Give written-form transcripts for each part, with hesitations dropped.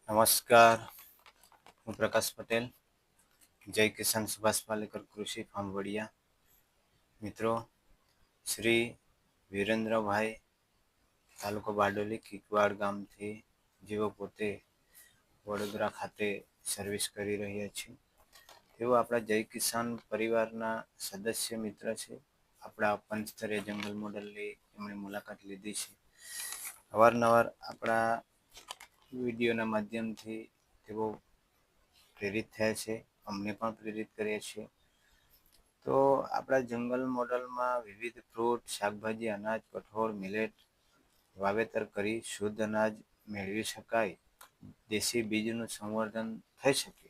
નમસ્કાર, હું પ્રકાશ પટેલ, જય કિસાન સુભાષ પાલેકર કૃષિ ફાર્મ વડિયા. મિત્રો, શ્રી વિરેન્દ્રભાઈ, તાલુકો બારડોલી, કિકવાડ ગામથી જેઓ પોતે વડોદરા ખાતે સર્વિસ કરી રહ્યા છે. તેઓ આપણા જય કિસાન પરિવારના સદસ્ય મિત્ર છે. આપણા પંચતરે જંગલ મોડલની એમણે મુલાકાત લીધી છે. અવારનવાર આપણા વિડીયોના માધ્યમથી તેઓ પ્રેરિત થયા છે, અમને પણ પ્રેરિત કર્યા છે. તો આપણા જંગલ મોડલમાં વિવિધ ફ્રૂટ, શાકભાજી, અનાજ, કઠોળ, મિલેટ વાવેતર કરી શુદ્ધ અનાજ મેળવી શકાય, દેશી બીજનું સંવર્ધન થઈ શકે,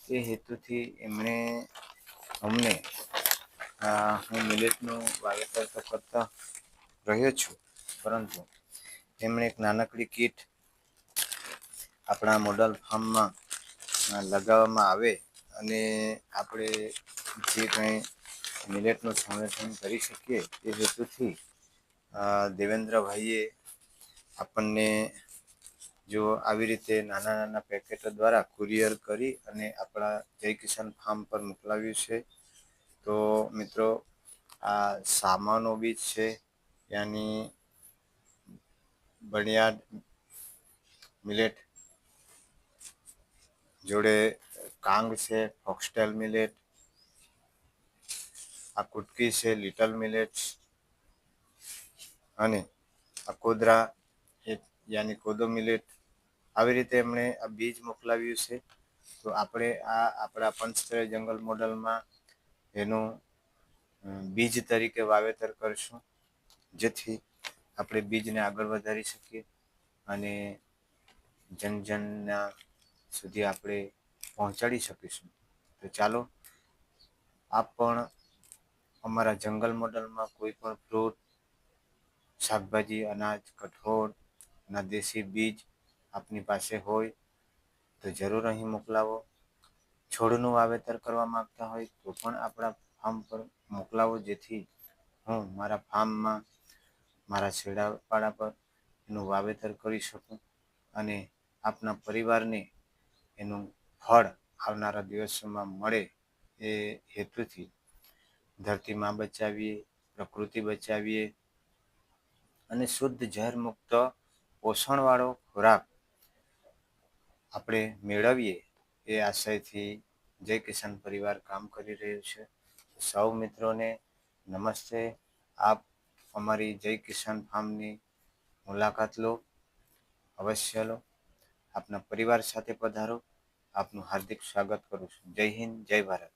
તે હેતુથી એમણે અમને હું મિલેટનું વાવેતર તો કરતા રહ્યો છું, પરંતુ એમણે એક નાનકડી કીટ આપણા મોડલ ફાર્મમાં લગાવવામાં આવે અને આપણે જે કંઈ મિલેટનું સંરક્ષણ કરી શકીએ તે હેતુથી દેવેન્દ્રભાઈએ આપણને જો આવી રીતે નાના નાના પેકેટો દ્વારા કુરિયર કરી અને આપણા જય કિસાન ફાર્મ પર મોકલાવ્યું છે. તો મિત્રો, આ સામાનો બીજ છે, યાની બણિયાડ મિલેટ જોડે કાંગ છે, ફોક્સટેલ મિલેટ, આ કુટકી છે, લિટલ મિલેટ્સ, અને આ કોદરા યાની કોદો મિલેટ, આવી રીતે એમણે આ બીજ મોકલાવ્યું છે. તો આપણે આ આપણા પંચતરે જંગલ મોડલમાં એનું બીજ તરીકે વાવેતર કરશું, જેથી આપણે બીજને આગળ વધારી શકીએ અને જનજનના સુધી આપણે પહોંચાડી શકીશું. તો ચાલો આપ પણ અમારા જંગલ મોડલમાં કોઈ પણ ફ્રૂટ, શાકભાજી, અનાજ, કઠોળના દેશી બીજ આપની પાસે હોય તો જરૂર અહીં મોકલાવો. છોડનું વાવેતર કરવા માગતા હોય તો પણ આપણા ફાર્મ પર મોકલાવો, જેથી હું મારા ફાર્મમાં મારા છેડાપાડા પર એનું વાવેતર કરી શકું અને આપના પરિવારને એનું ફળ આવનારા દિવસોમાં મળે એ હેતુથી ધરતી માં બચાવીએ, પ્રકૃતિ બચાવીએ અને શુદ્ધ ઝેર મુક્ત પોષણવાળો ખોરાક આપણે મેળવીએ એ આશયથી જય કિસાન પરિવાર કામ કરી રહ્યું છે. સૌ મિત્રોને નમસ્તે. આપ અમારી જય કિસાન ફાર્મની મુલાકાત લો, અવશ્ય લો. આપના પરિવાર સાથે પધારો. આપનું હાર્દિક સ્વાગત કરું છું. જય હિન્દ, જય ભારત.